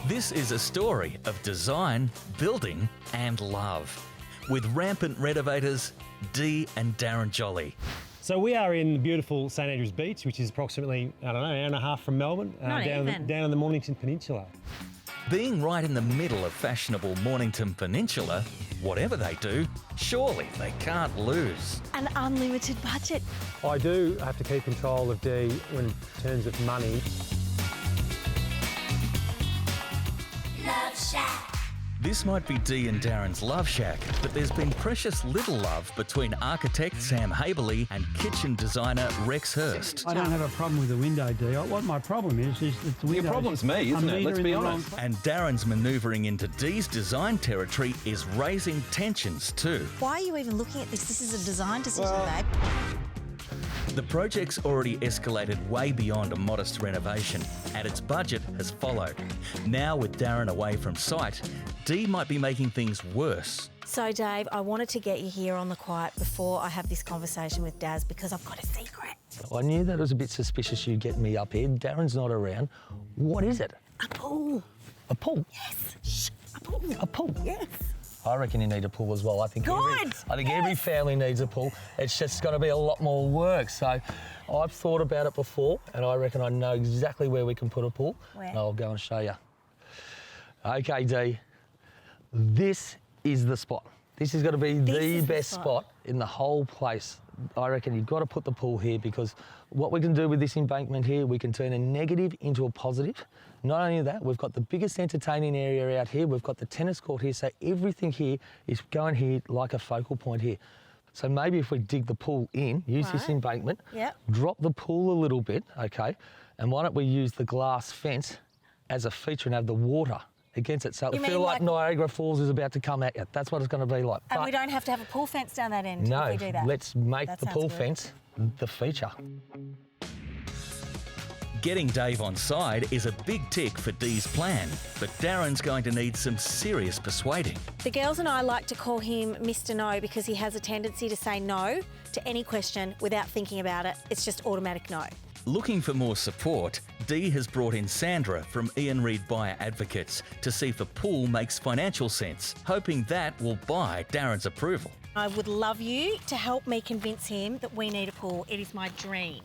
This is a story of design, building and love. With rampant renovators, Dee and Darren Jolly. So we are in beautiful St Andrews Beach, which is approximately, an hour and a half from Melbourne, down in the Mornington Peninsula. Being right in the middle of fashionable Mornington Peninsula, whatever they do, surely they can't lose. An unlimited budget. I do have to keep control of Dee in terms of money. Love Shack. This might be Dee and Darren's love shack, but there's been precious little love between architect Sam Haberley and kitchen designer Rex Hurst. I don't have a problem with the window, Dee. What my problem is that the window... Your problem's me, isn't it? Let's be honest. And Darren's manoeuvring into Dee's design territory is raising tensions too. Why are you even looking at this? This is a design decision, babe. The project's already escalated way beyond a modest renovation, and its budget has followed. Now, with Darren away from sight, Dee might be making things worse. So, Dave, I wanted to get you here on the quiet before I have this conversation with Daz because I've got a secret. I knew that it was a bit suspicious you getting me up here. Darren's not around. What is it? A pool. A pool? Yes. Shh. A pool. A pool? Yes. I reckon you need a pool as well. I think Good. every family needs a pool. It's just going to be a lot more work. So I've thought about it before, and I reckon I know exactly where we can put a pool. Where? And I'll go and show you. Okay, Dee. This is the spot. This is going to be the best spot in the whole place. I reckon you've got to put the pool here because what we can do with this embankment here, we can turn a negative into a positive. Not only that, we've got the biggest entertaining area out here. We've got the tennis court here. So everything here is going here like a focal point here. So maybe if we dig the pool in, use this embankment, drop the pool a little bit, okay? And why don't we use the glass fence as a feature and have the water against it, so it'll feel like Niagara Falls is about to come at you. That's what it's going to be like. And we don't have to have a pool fence down that end if we do that. Let's make the pool fence the feature. Getting Dave on side is a big tick for Dee's plan, but Darren's going to need some serious persuading. The girls and I like to call him Mr. No because he has a tendency to say no to any question without thinking about it. It's just automatic no. Looking for more support, Dee has brought in Sandra from Ian Reid Buyer Advocates to see if a pool makes financial sense, hoping that will buy Darren's approval. I would love you to help me convince him that we need a pool. It is my dream.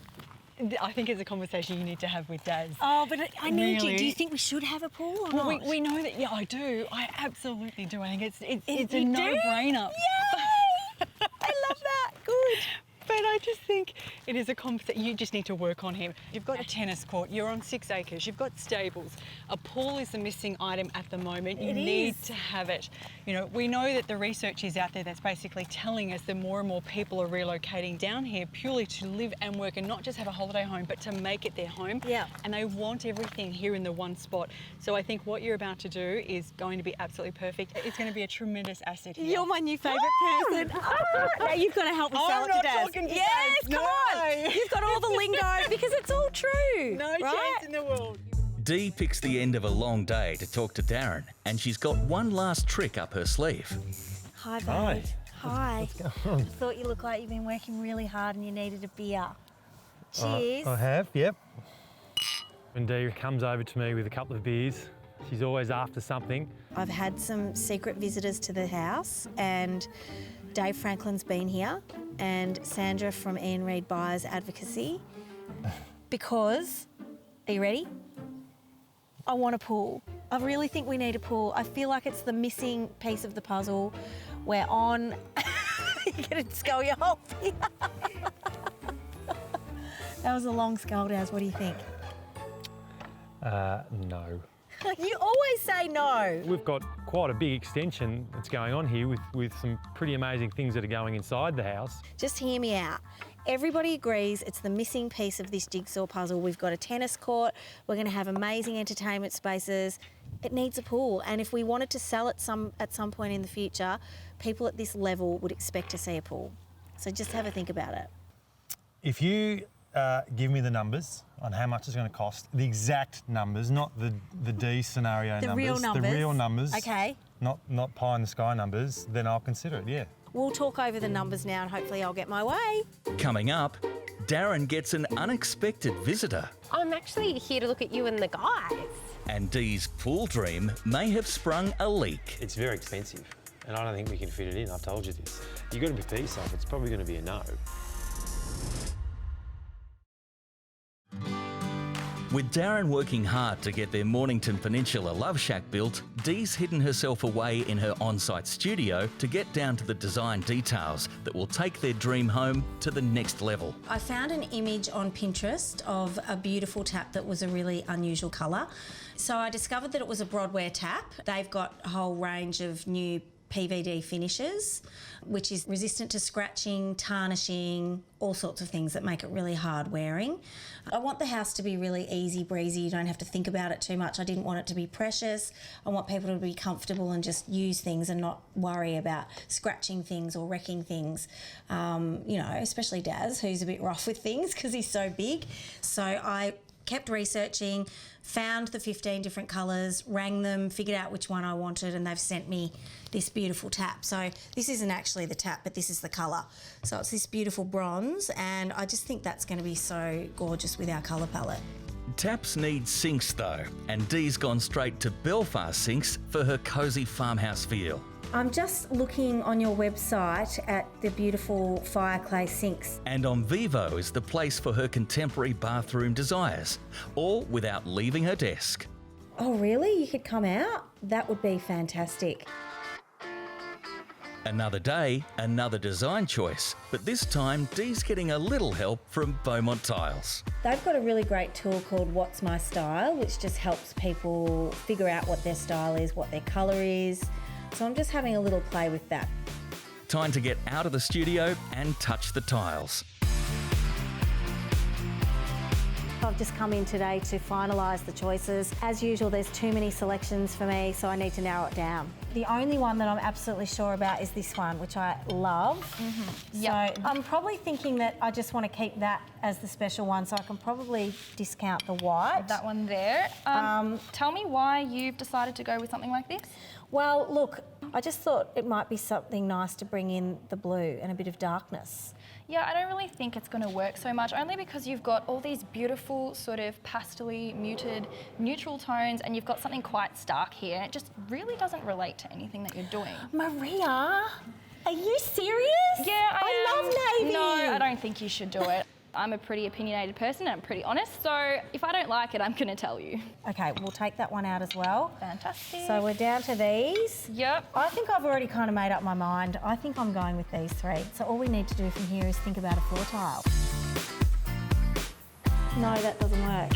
I think it's a conversation you need to have with Daz. Oh, but I need Really? you. Do you think we should have a pool or Well, not? we know that, yeah, I do. I absolutely do. I think it's a no-brainer. Yay! I love that. Good. But I just think it is a conversation. You just need to work on him. You've got a tennis court. You're on 6 acres. You've got stables. A pool is the missing item at the moment. You need to have it. You know, we know that the research is out there that's basically telling us that more and more people are relocating down here purely to live and work and not just have a holiday home, but to make it their home. Yeah. And they want everything here in the one spot. So I think what you're about to do is going to be absolutely perfect. It's going to be a tremendous asset here. You're my new favourite person. Now you've got to help me sell it to Daz. Yes, come on. You've got all the lingo because it's all true. No chance in the world. Dee picks the end of a long day to talk to Darren, and she's got one last trick up her sleeve. Hi, babe. Hi. Hi. What's going on? I thought you looked like you've been working really hard and you needed a beer. Cheers. I have, yep. When Dee comes over to me with a couple of beers, she's always after something. I've had some secret visitors to the house and Dave Franklin's been here and Sandra from Ian Reid Buyers Advocacy because, are you ready? I want a pool. I really think we need a pool. I feel like it's the missing piece of the puzzle. We're on... You're going to skull your whole thing. That was a long skull, Daz. What do you think? No. You always say no. We've got quite a big extension that's going on here with some pretty amazing things that are going inside the house. Just hear me out. Everybody agrees it's the missing piece of this jigsaw puzzle. We've got a tennis court, we're going to have amazing entertainment spaces. It needs a pool, and if we wanted to sell it at some point in the future, people at this level would expect to see a pool. So just have a think about it. If you give me the numbers on how much it's going to cost, the exact numbers, not the D scenario The numbers. real numbers. The real numbers. Okay. Not pie in the sky numbers, then I'll consider it, yeah. we'll talk over the numbers now and hopefully I'll get my way. Coming up, Darren gets an unexpected visitor. I'm actually here to look at you and the guys. And Dee's pool dream may have sprung a leak. It's very expensive, and I don't think we can fit it in. I've told you this. You've got to prepare yourself. It's probably going to be a no. With Darren working hard to get their Mornington Peninsula Love Shack built, Dee's hidden herself away in her on-site studio to get down to the design details that will take their dream home to the next level. I found an image on Pinterest of a beautiful tap that was a really unusual colour. So I discovered that it was a Broadware tap. They've got a whole range of new PVD finishes, which is resistant to scratching, tarnishing, all sorts of things that make it really hard wearing. I want the house to be really easy breezy. You don't have to think about it too much. I didn't want it to be precious. I want people to be comfortable and just use things and not worry about scratching things or wrecking things. You know, especially Daz, who's a bit rough with things because he's so big. So I kept researching, found the 15 different colours, rang them, figured out which one I wanted, and they've sent me this beautiful tap. So this isn't actually the tap, but this is the colour. So it's this beautiful bronze, and I just think that's going to be so gorgeous with our colour palette. Taps need sinks though, and Dee's gone straight to Belfast sinks for her cosy farmhouse feel. I'm just looking on your website at the beautiful fire clay sinks. And On Vivo is the place for her contemporary bathroom desires, all without leaving her desk. Oh really? You could come out? That would be fantastic. Another day, another design choice, but this time Dee's getting a little help from Beaumont Tiles. They've got a really great tool called What's My Style, which just helps people figure out what their style is, what their colour is. So I'm just having a little play with that. Time to get out of the studio and touch the tiles. I've just come in today to finalise the choices. As usual, there's too many selections for me, so I need to narrow it down. The only one that I'm absolutely sure about is this one, which I love. So I'm probably thinking that I just want to keep that as the special one, so I can probably discount the white. That one there. Tell me why you've decided to go with something like this? Well, look, I just thought it might be something nice to bring in the blue and a bit of darkness. Yeah, I don't really think it's going to work so much, only because you've got all these beautiful sort of pastel-y, muted, neutral tones, and you've got something quite stark here. It just really doesn't relate to anything that you're doing. Maria, are you serious? Yeah, I love navy. No, I don't think you should do it. I'm a pretty opinionated person and I'm pretty honest, so if I don't like it, I'm going to tell you. Okay, we'll take that one out as well. Fantastic. So we're down to these. Yep. I think I've already kind of made up my mind. I think I'm going with these three. So all we need to do from here is think about a floor tile. No, that doesn't work.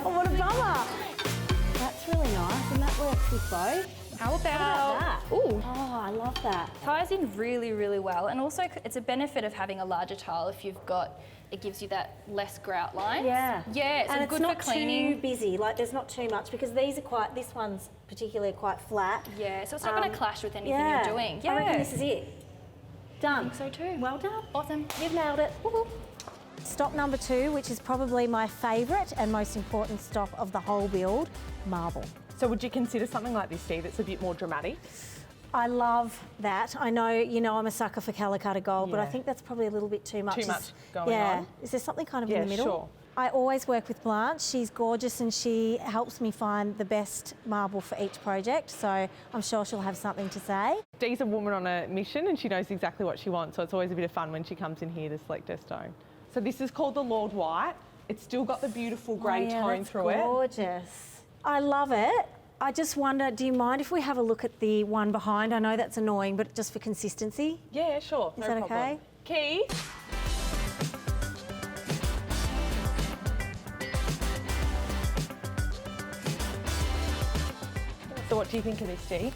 Oh, what a bummer. That's really nice, and that works with both. How about that? Ooh. Oh, I love that. Ties in really, really well, and also it's a benefit of having a larger tile if you've got, it gives you that less grout lines. Yeah. Yeah, so and good it's not for cleaning. too busy, like there's not too much, because these are quite, this one's particularly quite flat. Yeah, so it's not going to clash with anything you're doing. I reckon this is it. Done. I think so too. Well done. Awesome. You've nailed it. Woo-hoo. Stop number 2, which is probably my favourite and most important stop of the whole build, marble. So would you consider something like this, Steve, that's a bit more dramatic? I love that. I know, you know, I'm a sucker for Calicut Gold, but I think that's probably a little bit too much. Too much going on? Yeah. Is there something kind of in the middle? Sure. I always work with Blanche. She's gorgeous and she helps me find the best marble for each project, so I'm sure she'll have something to say. Dee's a woman on a mission and she knows exactly what she wants, so it's always a bit of fun when she comes in here to select her stone. So this is called the Lord White. It's still got the beautiful grey tone through it. Gorgeous. I love it. I just wonder, do you mind if we have a look at the one behind? I know that's annoying, but just for consistency. Yeah, sure. Is that okay? Key. So what do you think of this, Dee?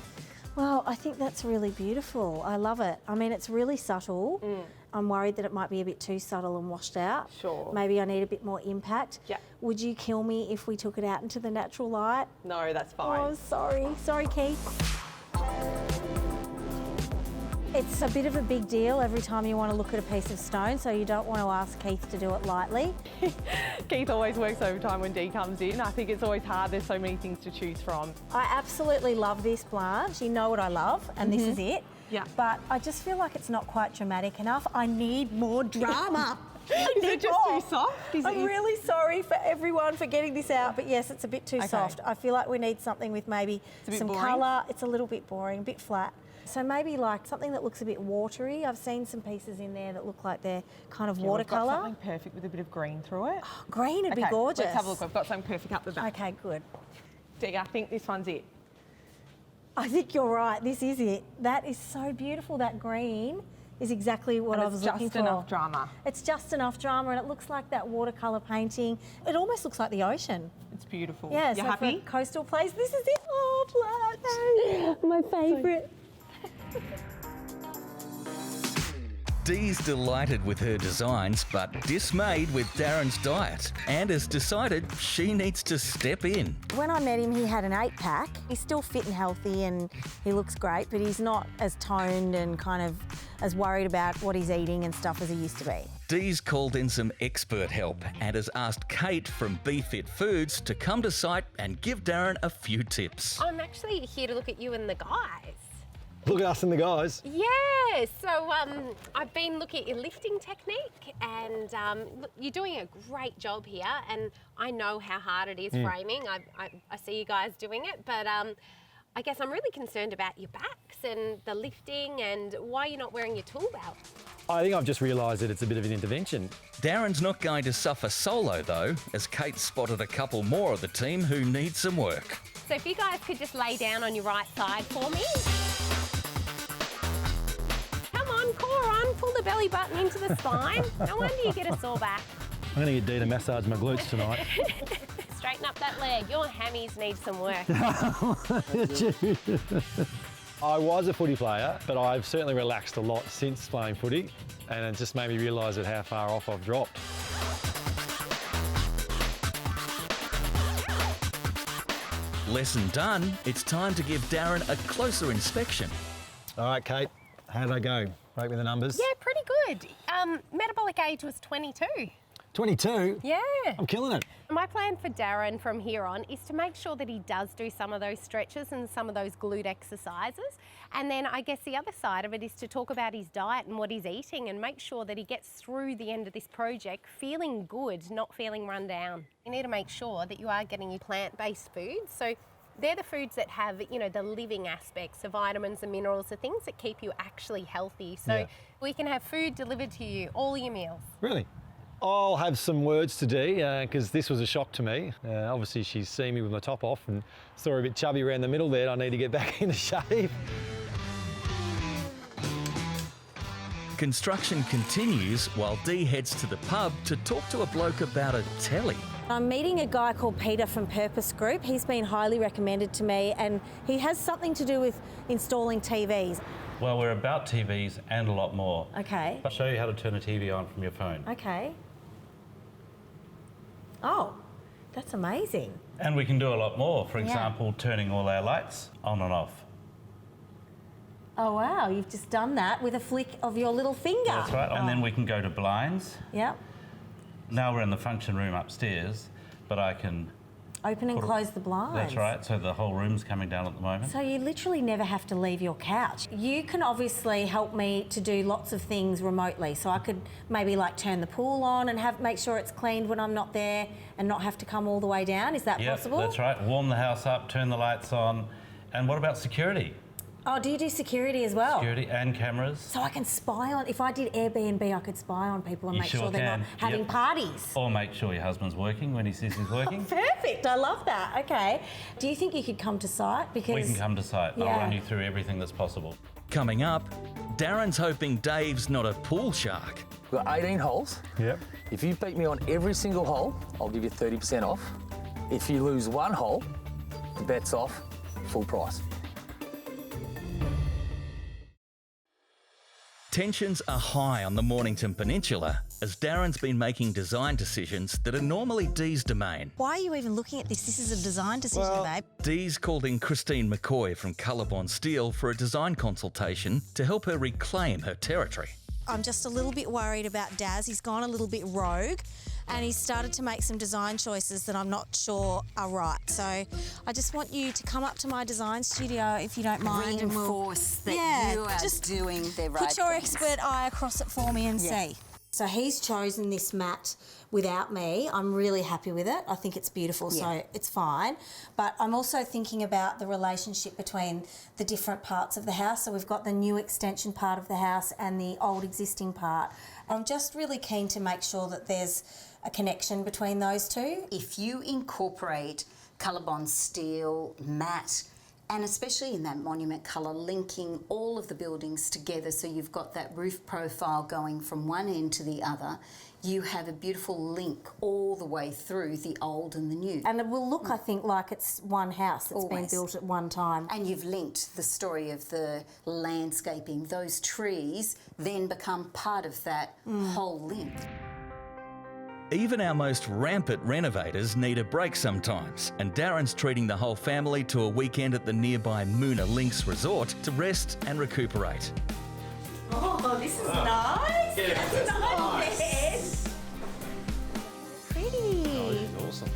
Well, I think that's really beautiful. I love it. I mean, it's really subtle. I'm worried that it might be a bit too subtle and washed out. Sure. Maybe I need a bit more impact. Yeah. Would you kill me if we took it out into the natural light? No, that's fine. Oh, sorry. Sorry, Keith. It's a bit of a big deal every time you want to look at a piece of stone, so you don't want to ask Keith to do it lightly. Keith always works overtime when Dee comes in. I think it's always hard. There's so many things to choose from. I absolutely love this, Blanche. You know what I love, and this is it. Yeah. But I just feel like it's not quite dramatic enough. I need more drama. Is it just too soft? I'm really sorry for everyone for getting this out, but yes, it's a bit too Okay. soft. I feel like we need something with maybe a bit some boring? colour. It's a little bit boring, a bit flat. So maybe like something that looks a bit watery. I've seen some pieces in there that look like they're kind of Yeah, we've got watercolour. something perfect with a bit of green through it. Green would be gorgeous. Let's have a look. I've got something perfect up the back. Okay, good. Dee, I think this one's it. I think you're right. This is it. That is so beautiful. That green is exactly what And I was it's looking just for. enough drama. It's just enough drama, and it looks like that watercolour painting. It almost looks like the ocean. It's beautiful. Yeah, You so happy? for a coastal place, this is it. Oh, Plato, my favourite. Dee's delighted with her designs, but dismayed with Darren's diet, and has decided she needs to step in. When I met him, he had an 8-pack. He's still fit and healthy, and he looks great, but he's not as toned and kind of as worried about what he's eating and stuff as he used to be. Dee's called in some expert help and has asked Kate from BeFit Foods to come to site and give Darren a few tips. I'm actually here to look at you and the guys. Look at us and the guys. Yeah, so I've been looking at your lifting technique, and look, you're doing a great job here, and I know how hard it is framing. I see you guys doing it, but I guess I'm really concerned about your backs and the lifting and why you're not wearing your tool belt. I think I've just realised that it's a bit of an intervention. Darren's not going to suffer solo though, as Kate spotted a couple more of the team who need some work. So if you guys could just lay down on your right side for me. Come on, core on, pull the belly button into the spine. No wonder you get a sore back. I'm going to get Dee to massage my glutes tonight. Straighten up that leg. Your hammies need some work. I was a footy player, but I've certainly relaxed a lot since playing footy, and it just made me realise that how far off I've dropped. Lesson done, it's time to give Darren a closer inspection. All right, Kate, how did I go? Rate me the numbers. Yeah, pretty good. Metabolic age was 22. 22? Yeah. I'm killing it. My plan for Darren from here on is to make sure that he does do some of those stretches and some of those glute exercises. And then I guess the other side of it is to talk about his diet and what he's eating and make sure that he gets through the end of this project feeling good, not feeling run down. You need to make sure that you are getting your plant-based foods. So they're the foods that have, you know, the living aspects, the vitamins and minerals, the things that keep you actually healthy. So we can have food delivered to you, all your meals. Really? I'll have some words to Dee, because this was a shock to me. Obviously, she's seen me with my top off and saw her a bit chubby around the middle there. I need to get back into shape. Construction continues while Dee heads to the pub to talk to a bloke about a telly. I'm meeting a guy called Peter from Purpose Group. He's been highly recommended to me, and he has something to do with installing TVs. Well, we're about TVs and a lot more. Okay. I'll show you how to turn a TV on from your phone. Okay. Oh, that's amazing. And we can do a lot more. For Yeah. example, turning all our lights on and off. Oh, wow, you've just done that with a flick of your little finger. That's right. And then we can go to blinds. Yep. Now we're in the function room upstairs, but I can... Open and close the blinds. That's right. So the whole room's coming down at the moment. So you literally never have to leave your couch. You can obviously help me to do lots of things remotely. So I could maybe like turn the pool on and make sure it's cleaned when I'm not there and not have to come all the way down. Is that possible? That's right. Warm the house up, turn the lights on. And what about security? Oh, do you do security as well? Security and cameras. So I can spy on, if I did Airbnb, I could spy on people and You make sure sure they're not having parties. Or make sure your husband's working when he says he's working. Perfect, I love that. Okay. Do you think you could come to site? Because We can come to site. I'll run you through everything that's possible. Coming up, Darren's hoping Dave's not a pool shark. We've got 18 holes. Yep. If you beat me on every single hole, I'll give you 30% off. If you lose one hole, the bet's off, full price. Tensions are high on the Mornington Peninsula as Darren's been making design decisions that are normally Dee's domain. Why are you even looking at this? This is a design decision, babe. Dee's called in Christine McCoy from Colorbond Steel for a design consultation to help her reclaim her territory. I'm just a little bit worried about Daz. He's gone a little bit rogue. and he's started to make some design choices that I'm not sure are right. So I just want you to come up to my design studio if you don't mind. Reinforce that you are just doing the right put your things. expert eye across it for me and see. So he's chosen this mat without me. I'm really happy with it. I think it's beautiful, so it's fine. But I'm also thinking about the relationship between the different parts of the house. So we've got the new extension part of the house and the old existing part. I'm just really keen to make sure that there's a connection between those two. If you incorporate ColourBond steel, matte, and especially in that monument colour, linking all of the buildings together so you've got that roof profile going from one end to the other, you have a beautiful link all the way through the old and the new. And it will look, I think, like it's one house that's been built at one time. And you've linked the story of the landscaping. Those trees then become part of that whole link. Even our most rampant renovators need a break sometimes, and Darren's treating the whole family to a weekend at the nearby Moona Links Resort to rest and recuperate. Oh, this is nice. Yeah, That's nice. Pretty. Oh, this is awesome.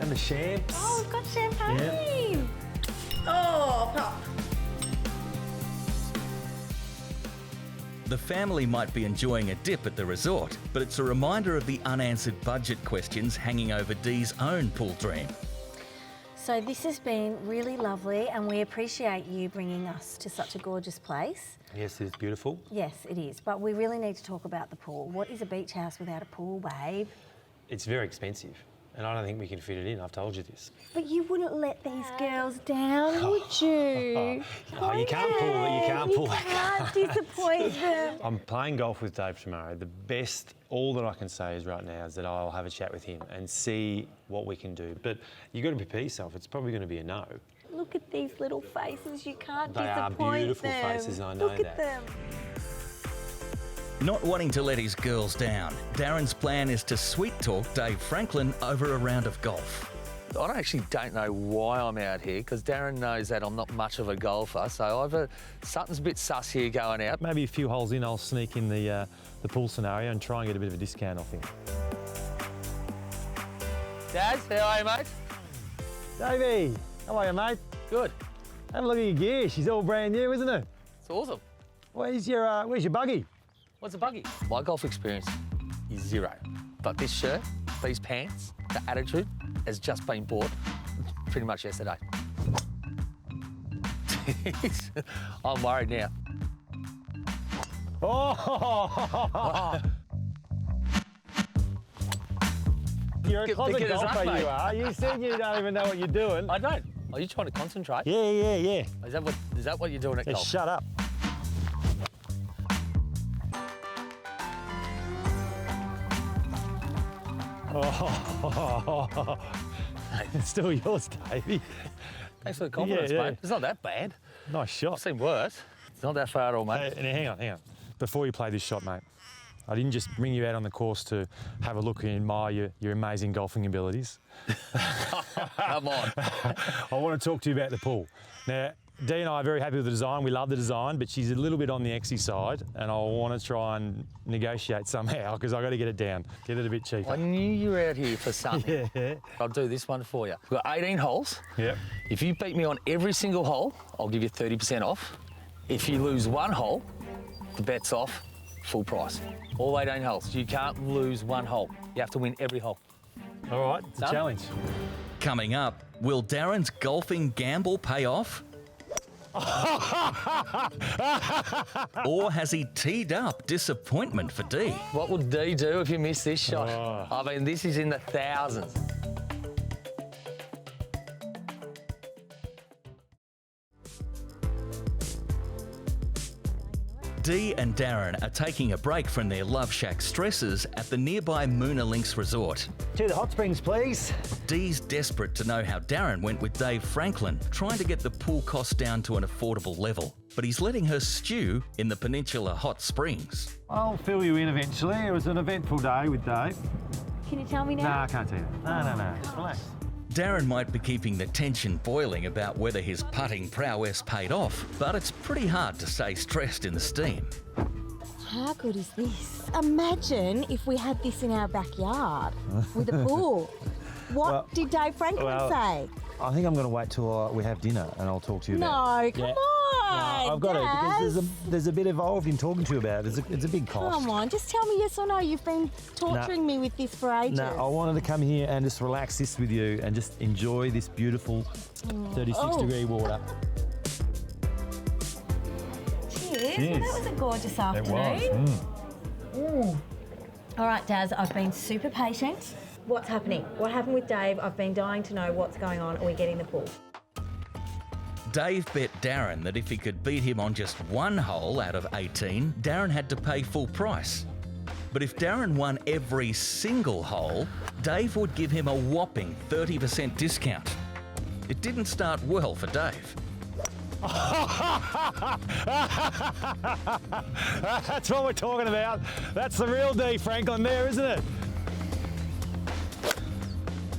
And the champs. Oh, we've got champagne. Oh, pop. The family might be enjoying a dip at the resort, but it's a reminder of the unanswered budget questions hanging over Dee's own pool dream. So this has been really lovely, and we appreciate you bringing us to such a gorgeous place. Yes, it's beautiful. Yes, it is, but we really need to talk about the pool. What is a beach house without a pool, babe? It's very expensive, and I don't think we can fit it in. I've told you this. But you wouldn't let these girls down, would you? Oh, you can't pull it. You can't pull that. You can't disappoint them. I'm playing golf with Dave tomorrow. The best, all that I can say is right now is that I'll have a chat with him and see what we can do. But you've got to prepare yourself. It's probably going to be a no. Look at these little faces. You can't They are disappoint beautiful them. faces, I know Look at that. them. Not wanting to let his girls down, Darren's plan is to sweet talk Dave Franklin over a round of golf. I actually don't know why I'm out here, because Darren knows that I'm not much of a golfer, so something's a bit sus here going out. Maybe a few holes in, I'll sneak in the pool scenario and try and get a bit of a discount off him. Daz, how are you, mate? Davey, how are you, mate? Good. Have a look at your gear. She's all brand new, isn't it? It's awesome. Where's your buggy? What's a buggy? My golf experience is zero, but this shirt, these pants, the attitude has just been bought pretty much yesterday. I'm worried now. Oh! You're a closet golfer, you are. You said you don't even know what you're doing. I don't. Are you trying to concentrate? Yeah. Is that what you're doing at golf? Shut up. Oh, it's still yours, Davey. Thanks for the confidence, mate. It's not that bad. Nice shot. I've seen worse. It's not that far at all, mate. Hey, hang on. Before you play this shot, mate, I didn't just bring you out on the course to have a look and admire your amazing golfing abilities. Come on. I want to talk to you about the pool. Now, Dee and I are very happy with the design. We love the design, but she's a little bit on the exy side, and I want to try and negotiate somehow because I've got to get it down, get it a bit cheaper. I knew you were out here for something. Yeah. I'll do this one for you. We've got 18 holes. Yep. If you beat me on every single hole, I'll give you 30% off. If you lose one hole, the bet's off, full price. All 18 holes. You can't lose one hole. You have to win every hole. All right, it's a challenge. Coming up, will Darren's golfing gamble pay off? Or has he teed up disappointment for Dee? What would Dee do if you miss this shot? I mean, this is in the thousands. Dee and Darren are taking a break from their Love Shack stresses at the nearby Moona Links Resort. To the hot springs, please. Dee's desperate to know how Darren went with Dave Franklin, trying to get the pool cost down to an affordable level. But he's letting her stew in the Peninsula Hot Springs. I'll fill you in eventually. It was an eventful day with Dave. Can you tell me now? No, I can't tell you that. No. Just relax. Darren might be keeping the tension boiling about whether his putting prowess paid off, but it's pretty hard to stay stressed in the steam. How good is this? Imagine if we had this in our backyard with a pool. What did Dave Franklin say? I think I'm going to wait till we have dinner and I'll talk to you about it. No, come on. No, I've got to, because there's a bit involved in talking to you about it. It's a big cost. Come on, just tell me yes or no. You've been torturing me with this for ages. No, I wanted to come here and just relax this with you and just enjoy this beautiful 36-degree water. Cheers. Well, that was a gorgeous afternoon. It was. All right, Daz, I've been super patient. What's happening? What happened with Dave? I've been dying to know what's going on. Are we getting the pool? Dave bet Darren that if he could beat him on just one hole out of 18, Darren had to pay full price. But if Darren won every single hole, Dave would give him a whopping 30% discount. It didn't start well for Dave. That's what we're talking about. That's the real D Franklin there, isn't it?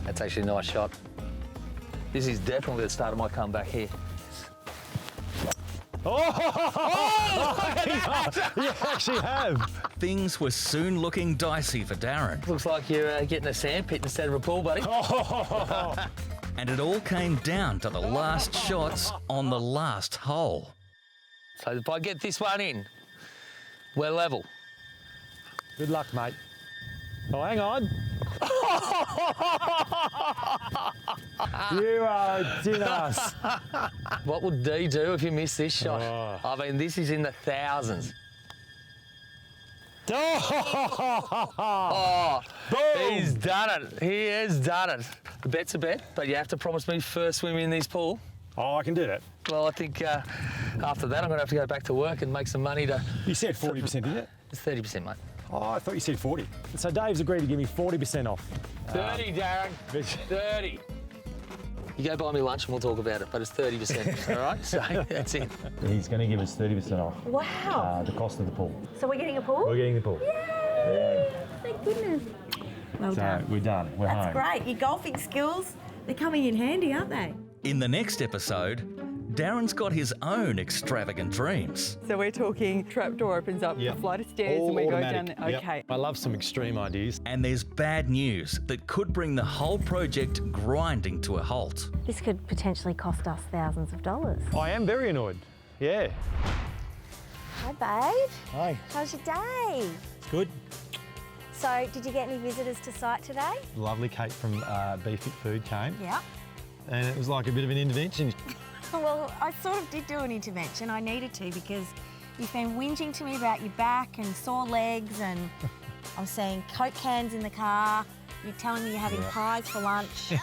That's actually a nice shot. This is definitely the start of my comeback here. You actually have. Things were soon looking dicey for Darren. Looks like you're getting a sandpit instead of a pool, buddy. And it all came down to the last shots on the last hole. So if I get this one in, we're level. Good luck, mate. Oh, hang on. You are generous. What would D do if you miss this shot? I mean, this is in the thousands. Oh, he's done it. He has done it. The bet's a bet, but you have to promise me first swim in this pool. Oh, I can do that. Well, I think after that I'm going to have to go back to work and make some money to... You said 40%, didn't it? It's 30%, mate. Oh, I thought you said 40. So Dave's agreed to give me 40% off. 30, Darren. 30. You go buy me lunch and we'll talk about it, but it's 30%, all right? So that's it. He's going to give us 30% off. Wow. The cost of the pool. So we're getting a pool? We're getting the pool. Yay! Thank goodness. Well done. We're done. We're home. That's great. Your golfing skills, they're coming in handy, aren't they? In the next episode, Darren's got his own extravagant dreams. So we're talking trapdoor opens up a flight of stairs and we automatic. go down there. Okay. I love some extreme ideas. And there's bad news that could bring the whole project grinding to a halt. This could potentially cost us thousands of dollars. I am very annoyed. Yeah. Hi, babe. Hi. How's your day? It's good. So, did you get any visitors to site today? Lovely Kate from Beef Fit Food came. Yeah. And it was like a bit of an intervention. Well, I sort of did do an intervention. I needed to because you've been whinging to me about your back and sore legs, and I'm seeing Coke cans in the car. You're telling me you're having pies for lunch.